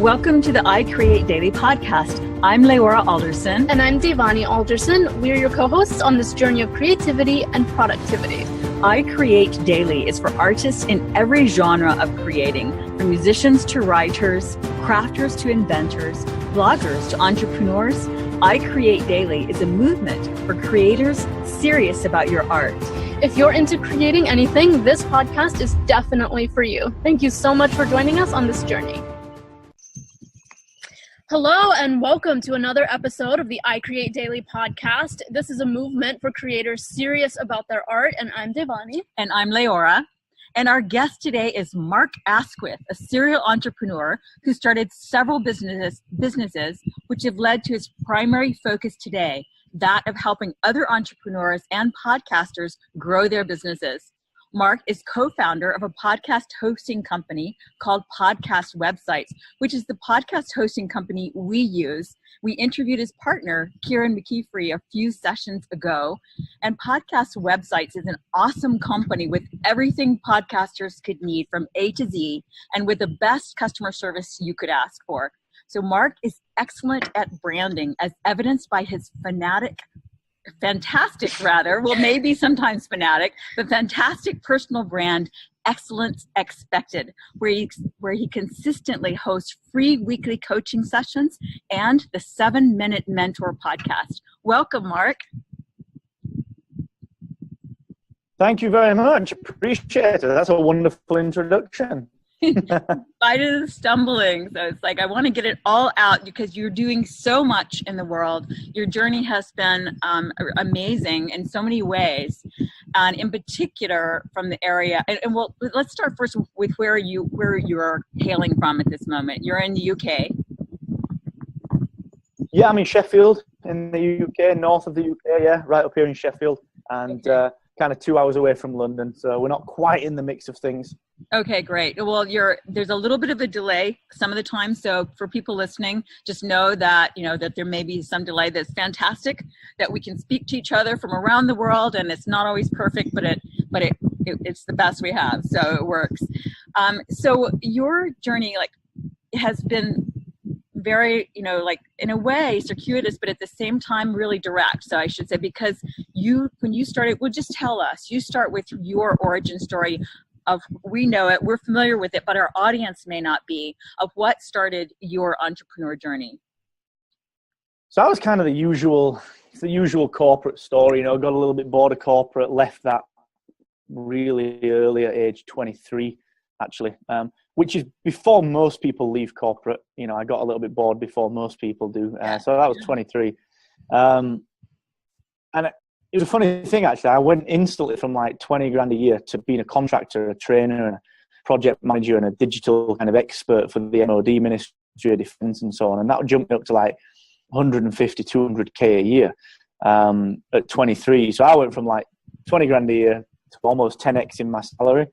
Welcome to the I Create Daily podcast. I'm Leora Alderson. And I'm Devani Alderson. We're your co-hosts on this journey of creativity and productivity. I Create Daily is for artists in every genre of creating, from musicians to writers, crafters to inventors, bloggers to entrepreneurs. I Create Daily is a movement for creators serious about your art. If you're into creating anything, this podcast is definitely for you. Thank you so much for joining us on this journey. Hello and welcome to another episode of the I Create Daily podcast. This is a movement for creators serious about their art, and I'm Devani. And I'm Leora. And our guest today is Mark Asquith, a serial entrepreneur who started several businesses which have led to his primary focus today, that of helping other entrepreneurs and podcasters grow their businesses. Mark is co-founder of a podcast hosting company called Podcast Websites, which is the podcast hosting company we use. We interviewed his partner, Kieran McKeefrey, a few sessions ago. And Podcast Websites is an awesome company with everything podcasters could need from A to Z and with the best customer service you could ask for. So Mark is excellent at branding, as evidenced by his fantastic, maybe sometimes fanatic, but fantastic personal brand, Excellence Expected, where he consistently hosts free weekly coaching sessions and the 7-Minute Mentor podcast. Welcome, Mark. Thank you very much. Appreciate it. That's a wonderful introduction. I did stumbling, so it's like I want to get it all out because you're doing so much in the world. Your journey has been amazing in so many ways, and in particular from the area. And well, let's start first with where you're hailing from at this moment. You're in the UK. Yeah, I'm in Sheffield, in the UK, north of the UK. Yeah, right up here in Sheffield, and kind of 2 hours away from London. So we're not quite in the mix of things. Okay, great. Well, there's a little bit of a delay some of the time. So for people listening, just know that, that there may be some delay. That's fantastic that we can speak to each other from around the world, and it's not always perfect, but it's the best we have. So it works. So your journey has been very, in a way circuitous, but at the same time really direct. So I should say, because when you started, well, just tell us, you start with your origin story of, we know it, we're familiar with it, but our audience may not be, of what started your entrepreneur journey. So I was kind of the usual corporate story, got a little bit bored of corporate, left that really early at age 23, actually, which is before most people leave corporate. I got a little bit bored before most people do. So that was 23. And it was a funny thing, actually. I went instantly from like 20 grand a year to being a contractor, a trainer, and a project manager, and a digital kind of expert for the MOD, Ministry of Defence, and so on. And that jumped me up to like 150, 200K a year at 23. So I went from like 20 grand a year to almost 10x in my salary.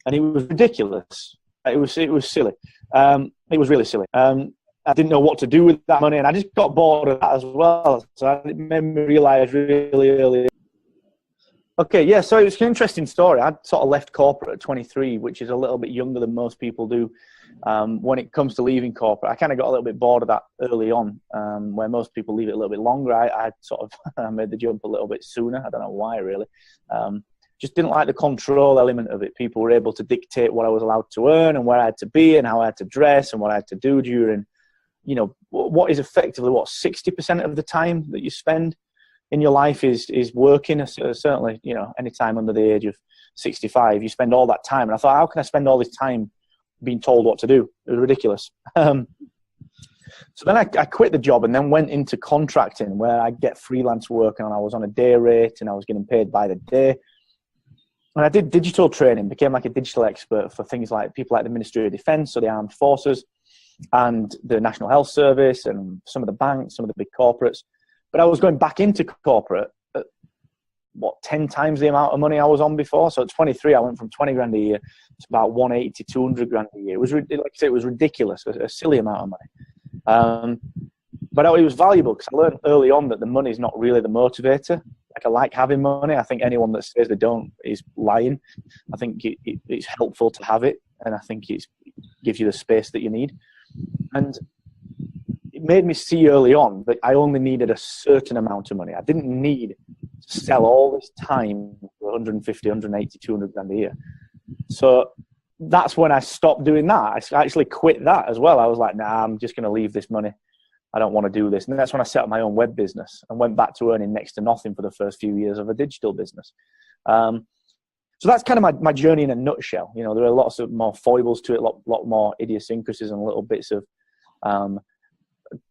And it was ridiculous. It was silly. It was really silly. I didn't know what to do with that money, and I just got bored of that as well. So it made me realize really early. Okay, yeah, so it's an interesting story. I sort of left corporate at 23, which is a little bit younger than most people do. When it comes to leaving corporate, I kind of got a little bit bored of that early on, where most people leave it a little bit longer. I sort of made the jump a little bit sooner. I don't know why, really. Just didn't like the control element of it. People were able to dictate what I was allowed to earn and where I had to be and how I had to dress and what I had to do during, what is effectively 60% of the time that you spend in your life is working. Certainly, any time under the age of 65, you spend all that time. And I thought, how can I spend all this time being told what to do? It was ridiculous. So then I quit the job and then went into contracting, where I get freelance work, and I was on a day rate and I was getting paid by the day. And I did digital training, became like a digital expert for things like people like the Ministry of Defence, so the Armed Forces, and the National Health Service, and some of the banks, some of the big corporates. But I was going back into corporate at, 10 times the amount of money I was on before. So at 23, I went from 20 grand a year to about 180 to 200 grand a year. It was, like I said, it was ridiculous, a silly amount of money. But it was valuable because I learned early on that the money is not really the motivator. Like, I like having money. I think anyone that says they don't is lying. I think it's helpful to have it, and I think it gives you the space that you need. And it made me see early on that I only needed a certain amount of money. I didn't need to sell all this time for 150, 180, 200 grand a year. So that's when I stopped doing that. I actually quit that as well. I was like, nah, I'm just going to leave this money. I don't want to do this. And that's when I set up my own web business and went back to earning next to nothing for the first few years of a digital business. So that's kind of my journey in a nutshell. You know, there are lots of more foibles to it, a lot more idiosyncrasies and little bits of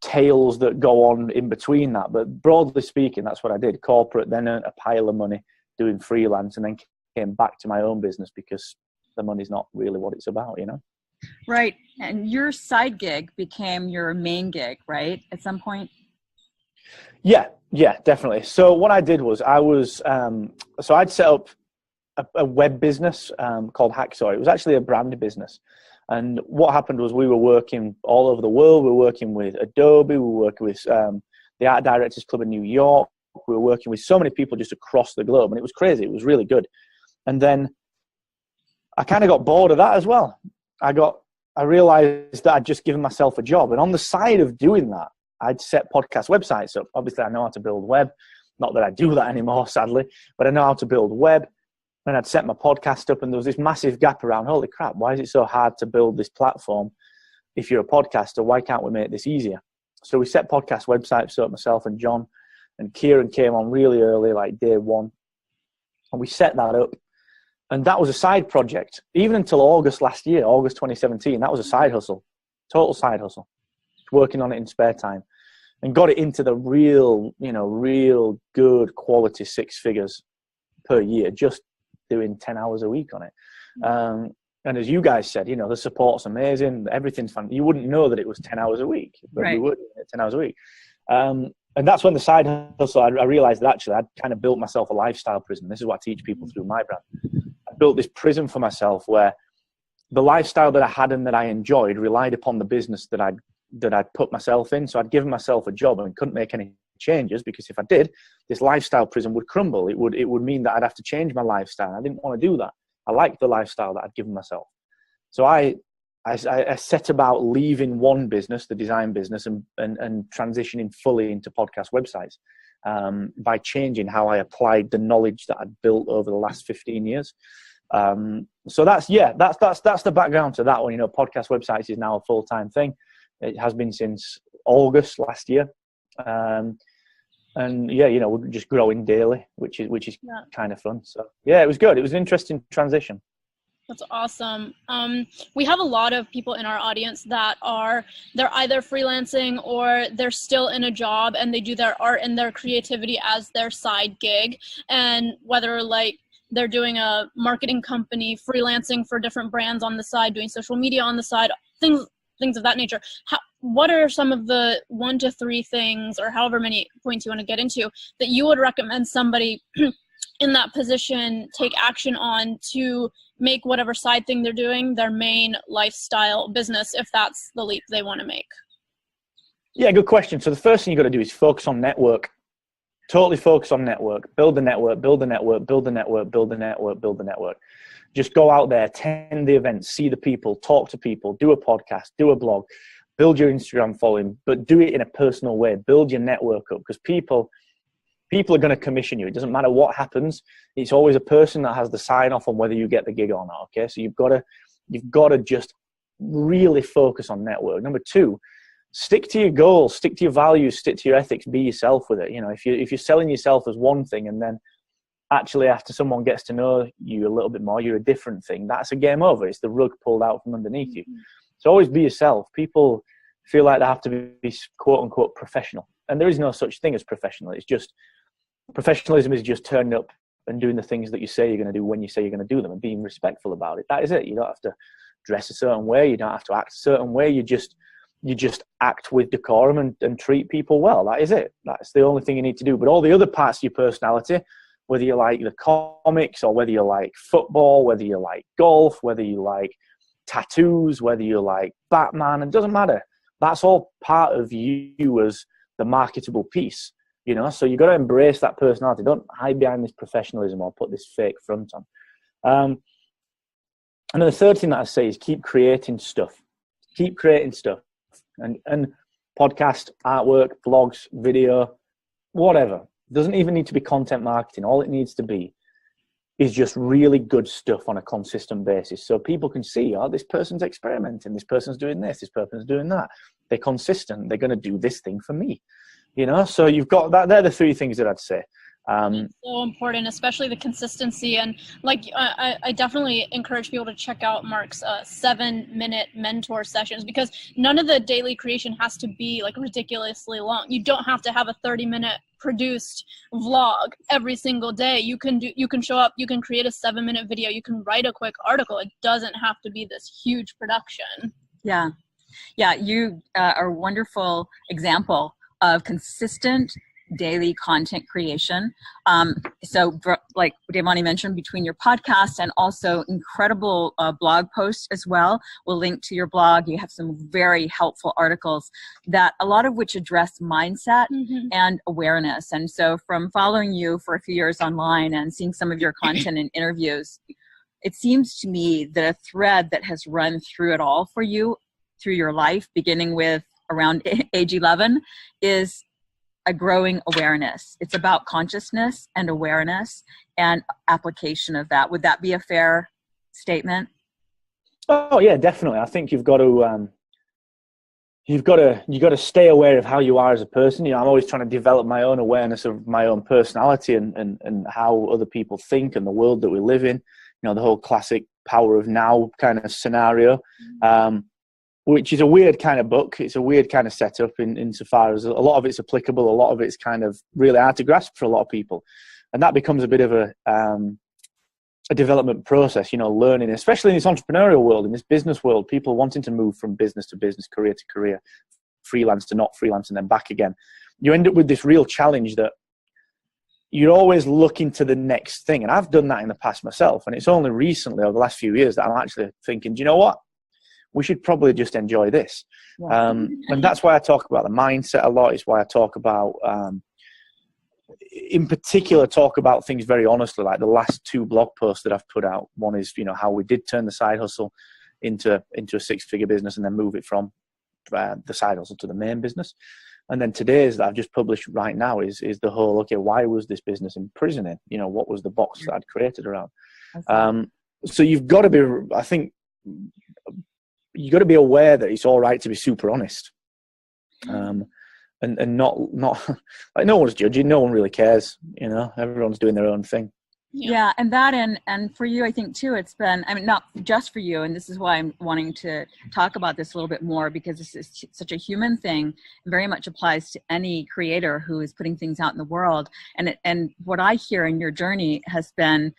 tales that go on in between that. But broadly speaking, that's what I did. Corporate, then earned a pile of money doing freelance, and then came back to my own business because the money's not really what it's about, you know? Right. And your side gig became your main gig, right? At some point? Yeah, definitely. So what I did was so I'd set up a web business called Hacksaw. It was actually a brand business. And what happened was we were working all over the world. We were working with Adobe. We were working with the Art Directors Club in New York. We were working with so many people just across the globe. And it was crazy. It was really good. And then I kind of got bored of that as well. I realized that I'd just given myself a job. And on the side of doing that, I'd set podcast websites up. Obviously, I know how to build web. Not that I do that anymore, sadly, but I know how to build web. And I'd set my podcast up, and there was this massive gap around, holy crap, why is it so hard to build this platform? If you're a podcaster, why can't we make this easier? So we set podcast websites up, myself and John, and Kieran came on really early, like day one. And we set that up. And that was a side project. Even until August last year, August 2017, that was a side hustle, total side hustle. Working on it in spare time. And got it into the real good quality 6 figures per year, just doing 10 hours a week on it. And as you guys said, you know, the support's amazing. Everything's fun. You wouldn't know that it was 10 hours a week, but we would 10 hours a week. And that's when the side hustle, I realized that actually I'd kind of built myself a lifestyle prison. This is what I teach people through my brand. I built this prison for myself where the lifestyle that I had and that I enjoyed relied upon the business that I'd put myself in. So I'd given myself a job and couldn't make any changes, because if I did, this lifestyle prison would crumble. It would mean that I'd have to change my lifestyle. I didn't want to do that. I liked the lifestyle that I'd given myself. So I set about leaving one business, the design business, and transitioning fully into podcast websites by changing how I applied the knowledge that I'd built over the last 15 years. So that's the background to that one. You know, podcast websites is now a full-time thing. It has been since August last year. And yeah, you know, we're just growing daily, which is kind of fun. So yeah, it was good. It was an interesting transition. That's awesome. We have a lot of people in our audience that they're either freelancing or they're still in a job and they do their art and their creativity as their side gig. And whether like they're doing a marketing company, freelancing for different brands on the side, doing social media on the side, things of that nature. What are some of the 1 to 3 things, or however many points you want to get into, that you would recommend somebody in that position take action on to make whatever side thing they're doing their main lifestyle business, if that's the leap they want to make? Yeah, good question. So the first thing you got to do is focus on network. Totally focus on network. Build the network, build the network, build the network, build the network, build the network. Just go out there, attend the events, see the people, talk to people, do a podcast, do a blog, build your Instagram following, but do it in a personal way. Build your network up, because people are going to commission you. It doesn't matter what happens. It's always a person that has the sign off on whether you get the gig or not. Okay, so you've got to just really focus on network. Number 2, stick to your goals, stick to your values, stick to your ethics. Be yourself with it. You know, if you're selling yourself as one thing and then actually after someone gets to know you a little bit more, you're a different thing, that's a game over. It's the rug pulled out from underneath you. So always be yourself. People feel like they have to be quote unquote professional, and there is no such thing as professional. It's just, professionalism is just turning up and doing the things that you say you're going to do when you say you're going to do them, and being respectful about it. That is it. You don't have to dress a certain way. You don't have to act a certain way. You just act with decorum and treat people well. That is it. That's the only thing you need to do. But all the other parts of your personality, whether you like the comics or whether you like football, whether you like golf, whether you like tattoos, whether you like Batman, it doesn't matter. That's all part of you as the marketable piece, you know? So you got to embrace that personality. Don't hide behind this professionalism or put this fake front on. And then the third thing that I say is keep creating stuff. Keep creating stuff. And podcast, artwork, blogs, video, whatever. It doesn't even need to be content marketing. All it needs to be is just really good stuff on a consistent basis. So people can see, oh, this person's experimenting, this person's doing this person's doing that. They're consistent. They're going to do this thing for me. So you've got that. They're the three things that I'd say. It's so important, especially the consistency. And like, I definitely encourage people to check out Mark's 7-minute mentor sessions, because none of the daily creation has to be like ridiculously long. You don't have to have a 30-minute produced vlog every single day. You can show up, you can create a 7-minute video, you can write a quick article. It doesn't have to be this huge production. Yeah. You are a wonderful example of consistent daily content creation. So like Devani mentioned, between your podcast and also incredible blog posts as well, we'll link to your blog. You have some very helpful articles that a lot of which address mindset and awareness. And so from following you for a few years online and seeing some of your content and interviews, it seems to me that a thread that has run through it all for you through your life, beginning with around age 11, is a growing awareness. It's about consciousness and awareness and application of that. Would that be a fair statement? Oh yeah, definitely. I think you've got to stay aware of how you are as a person. I'm always trying to develop my own awareness of my own personality and how other people think and the world that we live in. The whole classic power of now kind of scenario. Which is a weird kind of book. It's a weird kind of setup insofar as a lot of it's applicable, a lot of it's kind of really hard to grasp for a lot of people. And that becomes a bit of a development process, learning, especially in this entrepreneurial world, in this business world, people wanting to move from business to business, career to career, freelance to not freelance, and then back again. You end up with this real challenge that you're always looking to the next thing. And I've done that in the past myself. And it's only recently, over the last few years, that I'm actually thinking, do you know what? We should probably just enjoy this. And that's why I talk about the mindset a lot. It's why I talk about, in particular, talk about things very honestly, like the last 2 blog posts that I've put out. One is, how we did turn the side hustle into a 6-figure business and then move it from the side hustle to the main business. And then today's that I've just published right now is the whole, okay, why was this business imprisoning? What was the box that I'd created around? So you've got to be, I think, you got to be aware that it's all right to be super honest, and not like no one's judging, no one really cares, everyone's doing their own thing. Yeah, and that and for you, I think too, it's been, not just for you, and this is why I'm wanting to talk about this a little bit more, because this is such a human thing, very much applies to any creator who is putting things out in the world. And what I hear in your journey has been,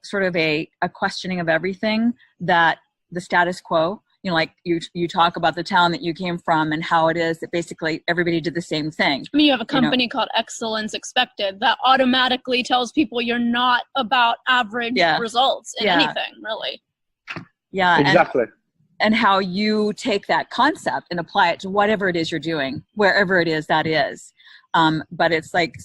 sort of a questioning of everything, that the status quo, like you talk about the town that you came from and how it is that basically everybody did the same thing. You have a company called Excellence Expected that automatically tells people you're not about average results in anything, really. Yeah, exactly. And how you take that concept and apply it to whatever it is you're doing, wherever it is that is. But it's like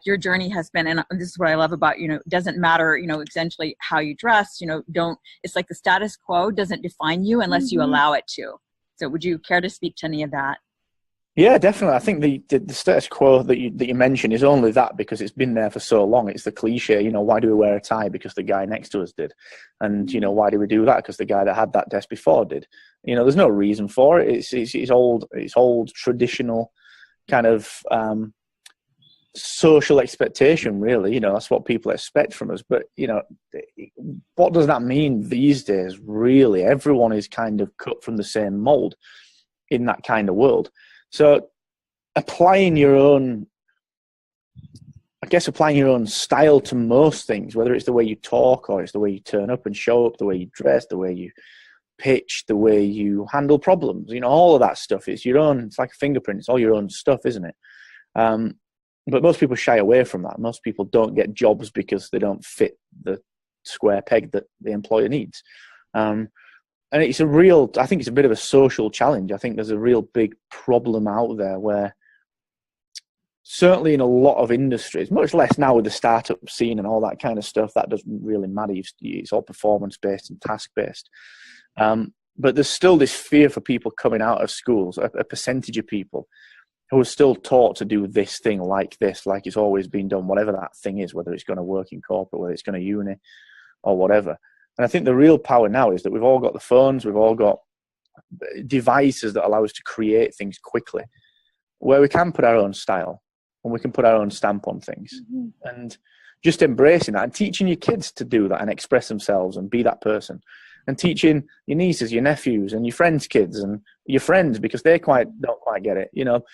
your journey has been, and this is what I love about, it doesn't matter, essentially how you dress, it's like the status quo doesn't define you unless you allow it to. So would you care to speak to any of that? Yeah, definitely. I think the status quo that you mentioned is only that because it's been there for so long. It's the cliche, why do we wear a tie? Because the guy next to us did. And, why do we do that? Because the guy that had that desk before did. There's no reason for it. It's old traditional kind of social expectation, really. That's what people expect from us. But, what does that mean these days, really? Everyone is kind of cut from the same mold in that kind of world. So applying your own style to most things, whether it's the way you talk or it's the way you turn up and show up, the way you dress, the way you pitch, the way you handle problems, all of that stuff. It's your own, it's like a fingerprint. It's all your own stuff, isn't it? But most people shy away from that. Most people don't get jobs because they don't fit the square peg that the employer needs. And I think it's a bit of a social challenge. I think there's a real big problem out there where, certainly in a lot of industries, much less now with the startup scene and all that kind of stuff, that doesn't really matter. It's all performance-based and task-based. But there's still this fear for people coming out of schools, a percentage of people who are still taught to do this thing like this, like it's always been done, whatever that thing is, whether it's going to work in corporate, whether it's going to uni or whatever. And I think the real power now is that we've all got the phones, we've all got devices that allow us to create things quickly, where we can put our own style and we can put our own stamp on things. Mm-hmm. And just embracing that and teaching your kids to do that and express themselves and be that person. And teaching your nieces, your nephews, and your friends' kids, and your friends, because they don't quite get it. You know,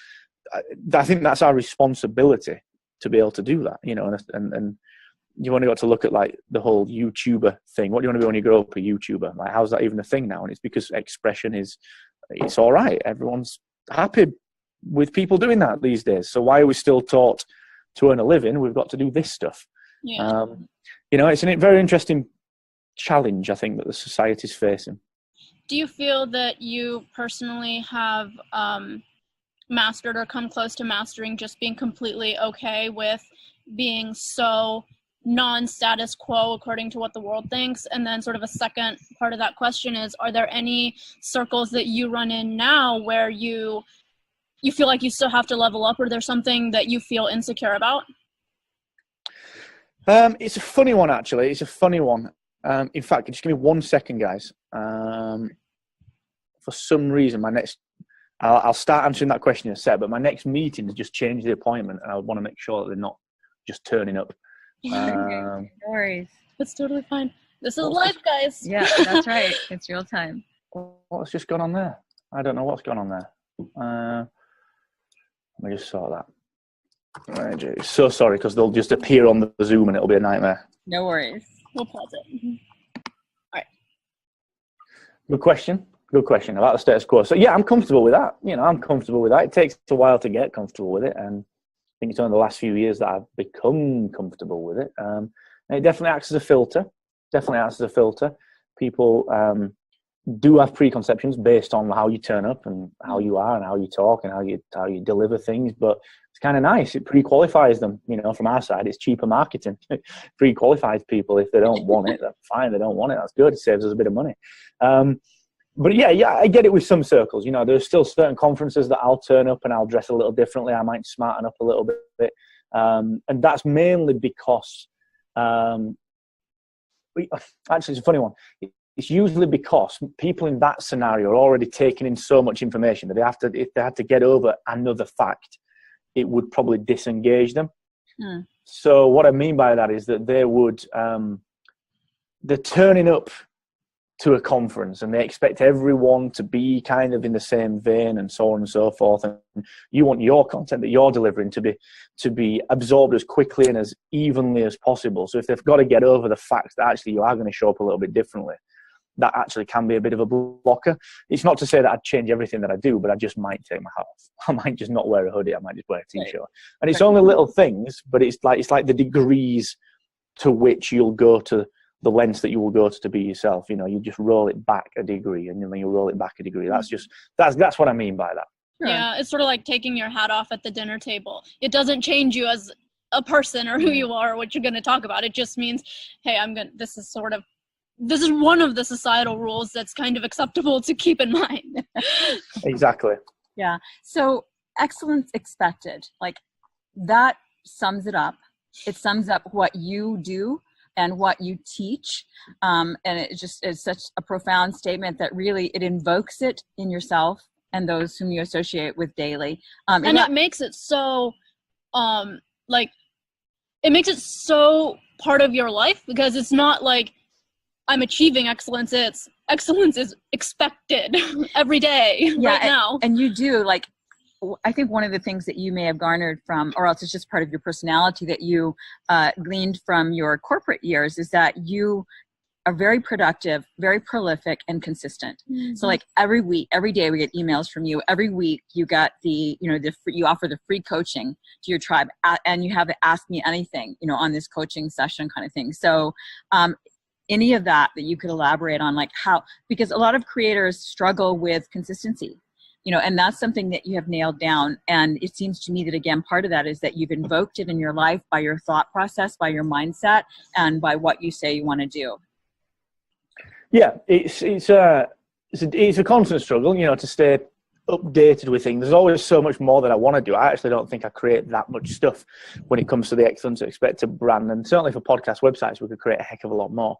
I think that's our responsibility to be able to do that. You know, and you only got to look at like the whole YouTuber thing. What do you want to be when you grow up? A YouTuber? Like, how's that even a thing now? And it's because expression it's all right. Everyone's happy with people doing that these days. So why are we still taught to earn a living? We've got to do this stuff. Yeah. You know, it's a very interesting challenge, I think, that the society is facing. Do you feel that you personally have mastered or come close to mastering just being completely okay with being so non-status quo according to what the world thinks? And then sort of a second part of that question is, are there any circles that you run in now where you feel like you still have to level up, or there's something that you feel insecure about? It's a funny one, actually. It's a funny one. In fact, just give me 1 second, guys. For some reason, I'll start answering that question in a sec, but my next meeting has just changed the appointment, and I want to make sure that they're not just turning up. No worries. That's totally fine. This is life, guys. Yeah, that's right. It's real time. What's just gone on there? I don't know what's gone on there. Let me just sort that. Right, so sorry, because they'll just appear on the Zoom and it'll be a nightmare. No worries. We'll pause it. Mm-hmm. All right. Good question about the status quo. So yeah, I'm comfortable with that. You know, I'm comfortable with that. It takes a while to get comfortable with it, and I think it's only the last few years that I've become comfortable with it. And it definitely acts as a filter. People do have preconceptions based on how you turn up and how you are and how you talk and how you deliver things, but it's kind of nice. It pre-qualifies them, you know. From our side, it's cheaper marketing. Pre-qualifies people. If they don't want it, that's fine. They don't want it, that's good. It saves us a bit of money. But yeah, I get it with some circles. You know, there's still certain conferences that I'll turn up and I'll dress a little differently. I might smarten up a little bit, and that's mainly because actually, it's a funny one. It's usually because people in that scenario are already taking in so much information that if they had to get over another fact, it would probably disengage them. So what I mean by that is that they're turning up to a conference and they expect everyone to be kind of in the same vein and so on and so forth. And you want your content that you're delivering to be absorbed as quickly and as evenly as possible. So if they've got to get over the fact that actually you are going to show up a little bit differently, that actually can be a bit of a blocker. It's not to say that I'd change everything that I do, but I just might take my hat off. I might just not wear a hoodie. I might just wear a t-shirt. And it's only little things, but it's like the degrees to which you'll go to, the lengths that you will go to be yourself. You know, you just roll it back a degree and then you roll it back a degree. That's what I mean by that. Yeah, it's sort of like taking your hat off at the dinner table. It doesn't change you as a person or who you are or what you're going to talk about. It just means, hey, this is one of the societal rules that's kind of acceptable to keep in mind. Exactly. Yeah. So excellence expected, like that sums it up. It sums up what you do and what you teach. And it just is such a profound statement that really it invokes it in yourself and those whom you associate with daily. And it makes it so, it makes it so part of your life, because it's not like I'm achieving excellence. It's excellence is expected every day now. And you do, like, I think one of the things that you may have garnered from, or else it's just part of your personality that you gleaned from your corporate years, is that you are very productive, very prolific, and consistent. Mm-hmm. So like every week, every day we get emails from you. Every week you got you offer the free coaching to your tribe, and you have the Ask Me Anything, on this coaching session kind of thing. So any of that you could elaborate on, like how, because a lot of creators struggle with consistency, and that's something that you have nailed down. And it seems to me that, again, part of that is that you've invoked it in your life by your thought process, by your mindset, and by what you say you want to do. Yeah, it's it's a constant struggle, to stay updated with things. There's always so much more that I want to do. I actually don't think I create that much stuff when it comes to the Excellence Expected brand, and certainly for podcast websites we could create a heck of a lot more.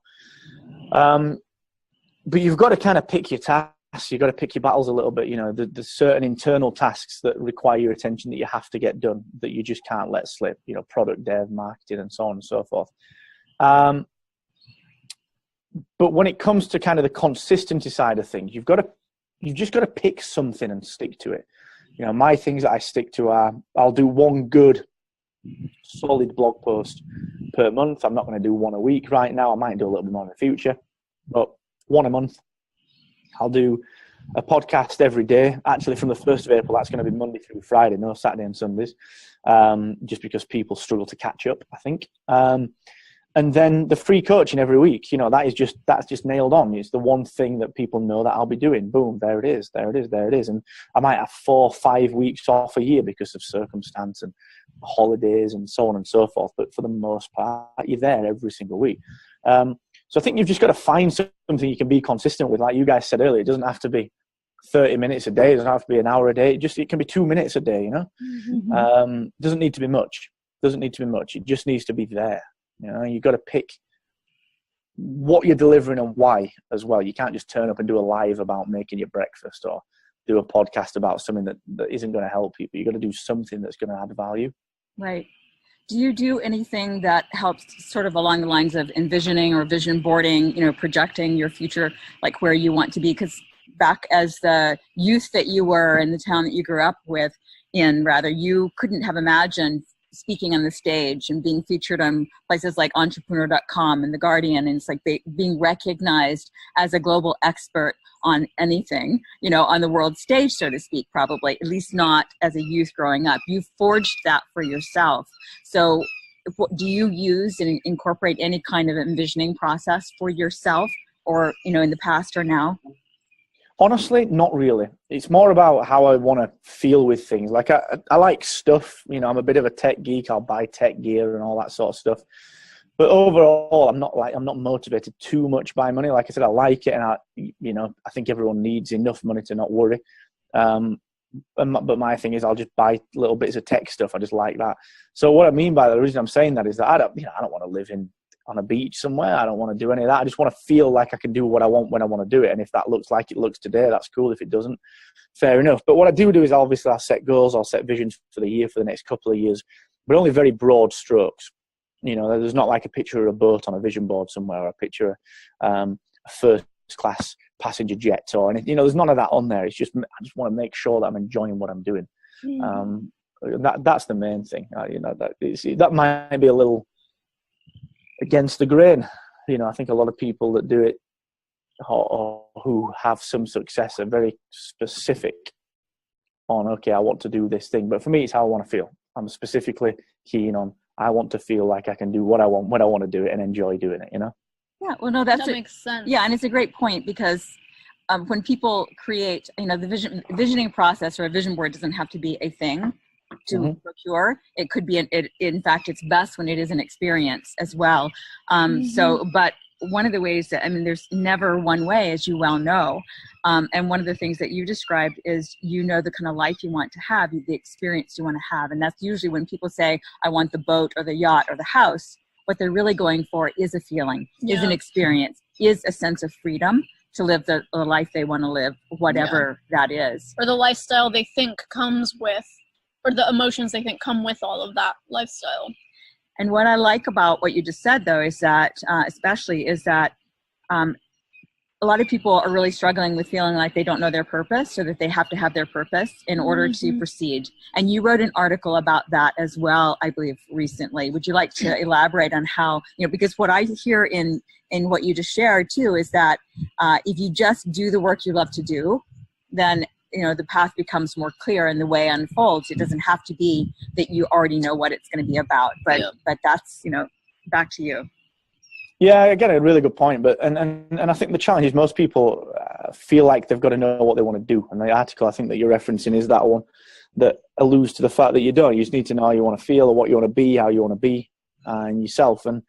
But you've got to kind of pick your tasks. You've got to pick your battles a little bit. There's certain internal tasks that require your attention that you have to get done, that you just can't let slip, product dev, marketing, and so on and so forth. But when it comes to kind of the consistency side of things, you've just got to pick something and stick to it. My things that I stick to are, I'll do one good, solid blog post per month. I'm not going to do one a week right now. I might do a little bit more in the future, but one a month. I'll do a podcast every day. Actually, from the 1st of April, that's going to be Monday through Friday, no Saturday and Sundays, just because people struggle to catch up, I think. And then the free coaching every week, that's just nailed on. It's the one thing that people know that I'll be doing. Boom, there it is. And I might have 4 or 5 weeks off a year because of circumstance and holidays and so on and so forth. But for the most part, you're there every single week. So I think you've just got to find something you can be consistent with. Like you guys said earlier, it doesn't have to be 30 minutes a day. It doesn't have to be an hour a day. It can be 2 minutes a day, Doesn't need to be much. It just needs to be there. You've got to pick what you're delivering and why as well. You can't just turn up and do a live about making your breakfast or do a podcast about something that isn't going to help people. You've got to do something that's going to add value. Right. Do you do anything that helps sort of along the lines of envisioning or vision boarding, projecting your future, like where you want to be? Because back as the youth that you were in the town that you grew up you couldn't have imagined speaking on the stage and being featured on places like entrepreneur.com and The Guardian, and it's like being recognized as a global expert on anything, on the world stage, so to speak, probably, at least not as a youth growing up. You forged that for yourself. So do you use and incorporate any kind of envisioning process for yourself or, in the past or now? Honestly, not really. It's more about how I want to feel with things. Like I like stuff, I'm a bit of a tech geek. I'll buy tech gear and all that sort of stuff. But overall, I'm not motivated too much by money. Like I said, I like it, and I think everyone needs enough money to not worry. But my thing is, I'll just buy little bits of tech stuff. I just like that. So what I mean by the reason I'm saying that is that I don't want to live on a beach somewhere. I don't want to do any of that. I just want to feel like I can do what I want when I want to do it. And if that looks like it looks today, that's cool. If it doesn't, fair enough. But what I do is I'll set goals, I'll set visions for the year, for the next couple of years, but only very broad strokes. There's not like a picture of a boat on a vision board somewhere, or a picture of a first class passenger jet or anything. There's none of that on there. It's just, I just want to make sure that I'm enjoying what I'm doing. That's the main thing. That might be a little against the grain. I think a lot of people that do it or who have some success are very specific on, okay, I want to do this thing. But for me, it's how I want to feel. I'm specifically keen on, I want to feel like I can do what I want when I want to do it and enjoy doing it, Yeah, well, no, that makes sense. Yeah, and it's a great point because when people create, the visioning process or a vision board doesn't have to be a thing to procure. It could be, in fact, it's best when it is an experience as well. But one of the ways that, there's never one way, as you well know. And one of the things that you described is, the kind of life you want to have, the experience you want to have. And that's usually when people say, I want the boat or the yacht or the house. What they're really going for is a feeling, is an experience, is a sense of freedom to live the life they want to live, whatever that is. Or the lifestyle they think comes with, or the emotions they think come with all of that lifestyle. And what I like about what you just said, though, is that, a lot of people are really struggling with feeling like they don't know their purpose, so that they have to have their purpose in order to proceed. And you wrote an article about that as well, I believe, recently. Would you like to elaborate on how, because what I hear in what you just shared, too, is that if you just do the work you love to do, then the path becomes more clear and the way unfolds. It doesn't have to be that you already know what it's going to be about, but that's, back to you. Yeah, again, a really good point. But and I think the challenge is most people feel like they've got to know what they want to do. And the article I think that you're referencing is that one that alludes to the fact that you don't. You just need to know how you want to feel or what you want to be, how you want to be, and yourself. And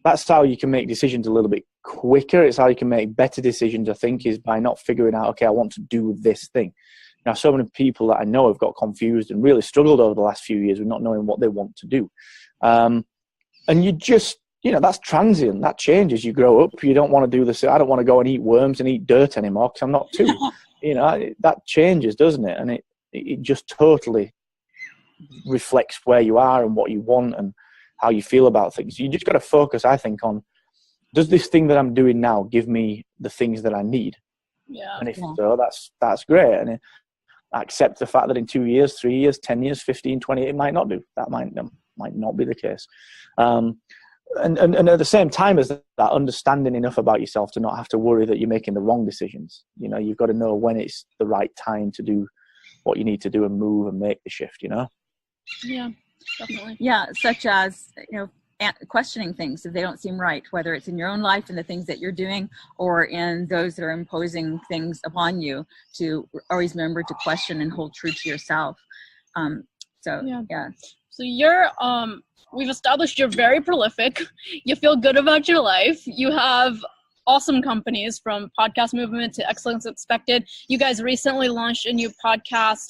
that's how you can make decisions a little bit quicker. It's how you can make better decisions, I think, is by not figuring out, okay, I want to do this thing. Now, so many people that I know have got confused and really struggled over the last few years with not knowing what they want to do. And you just, that's transient. That changes. You grow up. You don't want to do this. I don't want to go and eat worms and eat dirt anymore because I'm not too. That changes, doesn't it? And it just totally reflects where you are and what you want and how you feel about things. You just got to focus, I think, on, does this thing that I'm doing now give me the things that I need? Yeah. And if so, that's great. And I accept the fact that in 2 years, 3 years, 10 years, 15, 20, it might not do. That might not be the case. And at the same time as that, understanding enough about yourself to not have to worry that you're making the wrong decisions. You've got to know when it's the right time to do what you need to do and move and make the shift, Yeah, definitely. Yeah, such as, questioning things if they don't seem right, whether it's in your own life and the things that you're doing or in those that are imposing things upon you, to always remember to question and hold true to yourself. Yeah. So you're, we've established you're very prolific. You feel good about your life. You have awesome companies from Podcast Movement to Excellence Expected. You guys recently launched a new podcast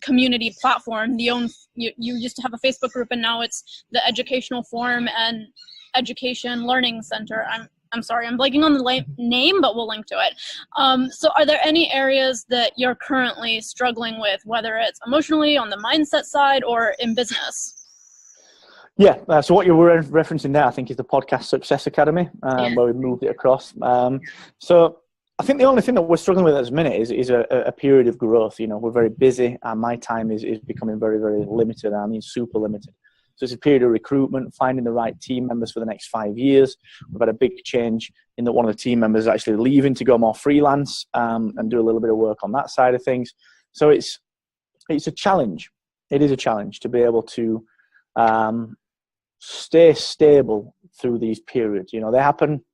community platform. You used to have a Facebook group, and now it's the Educational Forum and Education Learning Center. I'm sorry, I'm blanking on the name, but we'll link to it. So are there any areas that you're currently struggling with, whether it's emotionally, on the mindset side, or in business? Yeah, so what you were referencing there, I think, is the Podcast Success Academy, where we moved it across. So I think the only thing that we're struggling with at this minute is a period of growth. We're very busy, and my time is becoming very, very limited. I mean, super limited. So it's a period of recruitment, finding the right team members for the next 5 years. We've had a big change in that one of the team members is actually leaving to go more freelance and do a little bit of work on that side of things. So it's a challenge. It is a challenge to be able to stay stable through these periods. They happen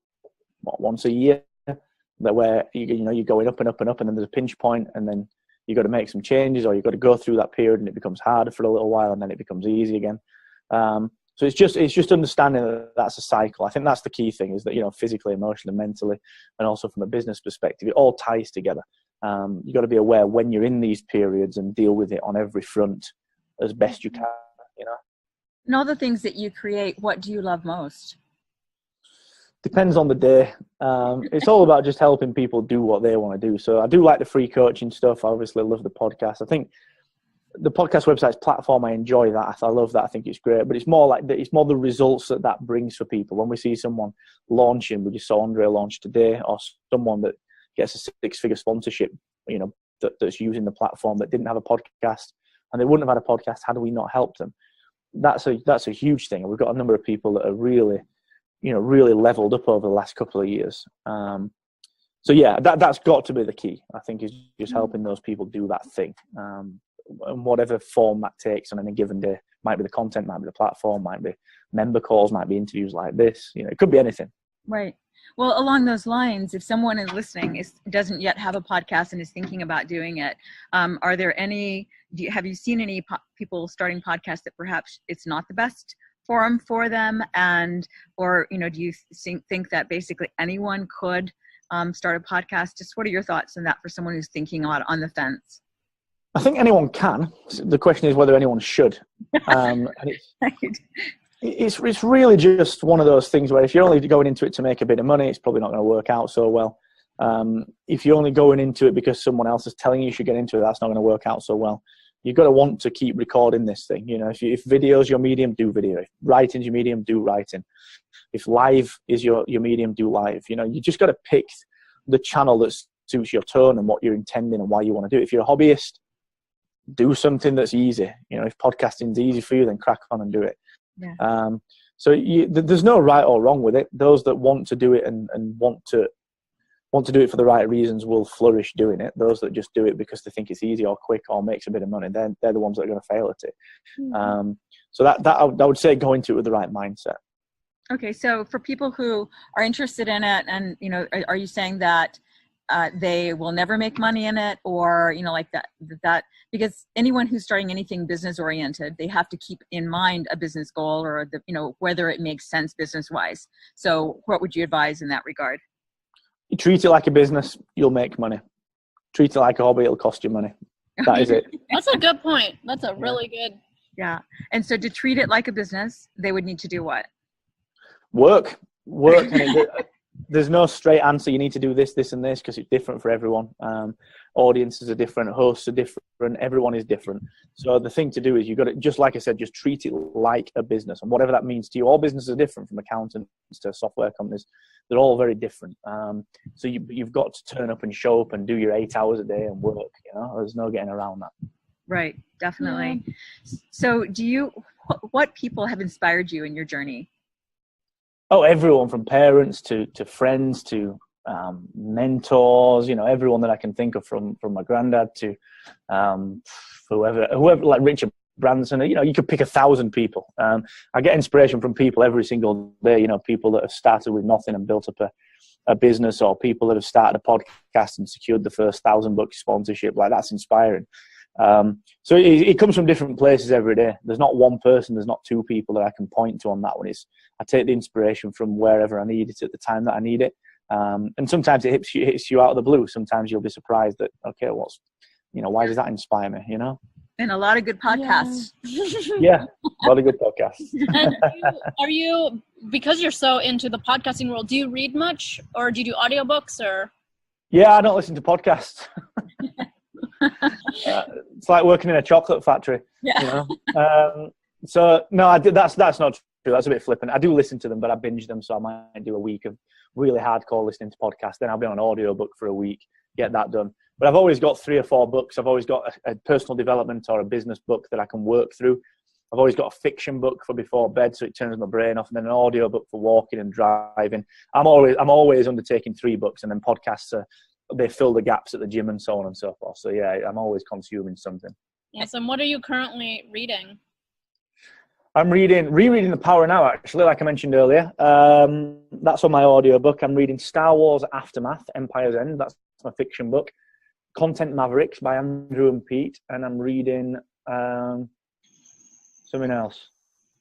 once a year, where you're going up and up and up, and then there's a pinch point, and then you've got to make some changes, or you've got to go through that period, and it becomes harder for a little while, and then it becomes easy again. So it's just understanding that that's a cycle. I think that's the key thing, is that physically, emotionally, mentally, and also from a business perspective, it all ties together. You've got to be aware when you're in these periods and deal with it on every front as best you can. And all the things that you create, what do you love most? Depends on the day. It's all about just helping people do what they want to do. So I do like the free coaching stuff. I obviously love the podcast. I think the podcast website's platform, I enjoy that. I love that. I think it's great. But it's more the results that brings for people. When we see someone launching, we just saw Andre launch today, or someone that gets a 6-figure sponsorship, that's using the platform, that didn't have a podcast, and they wouldn't have had a podcast had we not helped them. That's a huge thing. And we've got a number of people that are really leveled up over the last couple of years. So yeah, that's got to be the key, I think, is just helping those people do that thing. And whatever form that takes on any given day, might be the content, might be the platform, might be member calls, might be interviews like this. It could be anything. Right. Well, along those lines, if someone is listening doesn't yet have a podcast and is thinking about doing it, are there any? Have you seen any people starting podcasts that perhaps it's not the best forum for them, or do you think that basically anyone could start a podcast? Just what are your thoughts on that for someone who's thinking on the fence? I think anyone can. The question is whether anyone should. And it's really just one of those things where if you're only going into it to make a bit of money, it's probably not going to work out so well. If you're only going into it because someone else is telling you should get into it, that's not going to work out so well. You've got to want to keep recording this thing. If video is your medium, do video. If writing is your medium, do writing. If live is your medium, do live. You just got to pick the channel that suits your tone and what you're intending and why you want to do it. If you're a hobbyist, do something that's easy. If podcasting is easy for you, then crack on and do it. Yeah. So there's no right or wrong with it. Those that want to do it and want to do it for the right reasons will flourish doing it. Those that just do it because they think it's easy or quick or makes a bit of money, they're the ones that are going to fail at it. Mm-hmm. So that I would say go into it with the right mindset. Okay, so for people who are interested in it, and are you saying that they will never make money in it, or like that because anyone who's starting anything business oriented, they have to keep in mind a business goal, or whether it makes sense business wise. So what would you advise in that regard? You treat it like a business, you'll make money. Treat it like a hobby, it'll cost you money. That is it. That's a good point. That's a really good. Yeah. And so to treat it like a business, they would need to do what? Work. There's no straight answer. You need to do this, this, and this, because it's different for everyone. Audiences are different. Hosts are different. Everyone is different. So the thing to do is you've got to, just like I said, just treat it like a business. And whatever that means to you, all businesses are different, from accountants to software companies. They're all very different. So you've got to turn up and show up and do your 8 hours a day and work. There's no getting around that. Right. Definitely. Yeah. So what people have inspired you in your journey? Oh, everyone from parents to friends to mentors, everyone that I can think of, from my granddad to whoever, like Richard Branson. You could pick 1,000 people. I get inspiration from people every single day, people that have started with nothing and built up a business, or people that have started a podcast and secured the first 1,000 book sponsorship. Like, that's inspiring. So it comes from different places every day. There's not one person, there's not two people that I can point to on that one. I take the inspiration from wherever I need it at the time that I need it. And sometimes it hits you out of the blue. Sometimes you'll be surprised that, okay, why does that inspire me, And a lot of good podcasts. Yeah, a lot of good podcasts. And are you, because you're so into the podcasting world, do you read much, or do you do audiobooks, or? Yeah, I don't listen to podcasts. It's like working in a chocolate factory. Yeah. So no, that's not true. That's a bit flippant. I do listen to them, but I binge them. So I might do a week of really hardcore listening to podcasts. Then I'll be on an audiobook for a week, get that done. But I've always got 3 or 4 books. I've always got a personal development or a business book that I can work through. I've always got a fiction book for before bed, so it turns my brain off, and then an audio book for walking and driving. I'm always undertaking 3 books, and then podcasts they fill the gaps at the gym and so on and so forth. So yeah, I'm always consuming something. Yes, and what are you currently reading? I'm rereading The Power Now, actually, like I mentioned earlier. That's on my audiobook. I'm reading Star Wars Aftermath, Empire's End. That's my fiction book. Content Mavericks by Andrew and Pete. And I'm reading something else.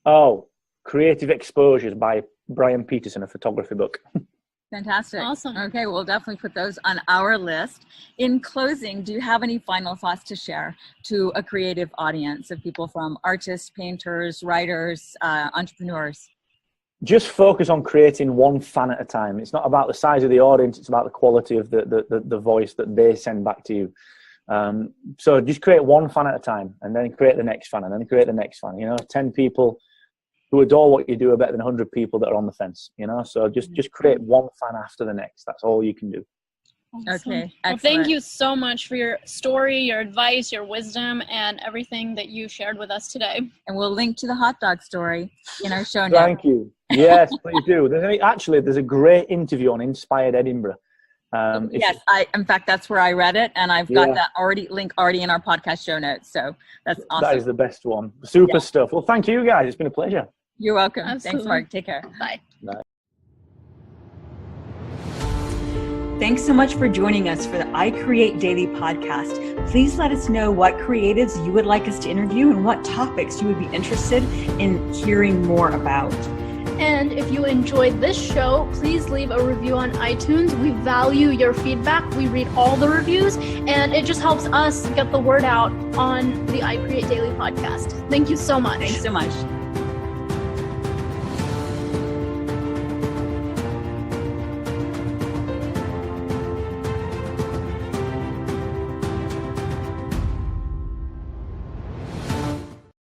Oh, Creative Exposures by Brian Peterson, a photography book. Fantastic. Awesome. Okay, we'll definitely put those on our list. In closing, do you have any final thoughts to share to a creative audience of people from artists, painters, writers, entrepreneurs? Just focus on creating one fan at a time. It's not about the size of the audience, it's about the quality of the voice that they send back to you. So just create one fan at a time, and then create the next fan, and then create the next fan. 10 people who adore what you do are better than 100 people that are on the fence, so just create one fan after the next. That's all you can do. Awesome. Okay, well, thank you so much for your story, your advice, your wisdom, and everything that you shared with us today. And we'll link to the hot dog story in our show notes. Thank you. Yes, please do. There's a great interview on Inspired Edinburgh. Yes, in fact, that's where I read it, and I've got that link already in our podcast show notes. So that's awesome. That is the best one. Super stuff. Well, thank you guys. It's been a pleasure. You're welcome. Absolutely. Thanks, Mark. Take care. Bye. Bye. Thanks so much for joining us for the I Create Daily podcast. Please let us know what creatives you would like us to interview and what topics you would be interested in hearing more about. And if you enjoyed this show, please leave a review on iTunes. We value your feedback. We read all the reviews, and it just helps us get the word out on the I Create Daily podcast. Thank you so much. Thanks so much.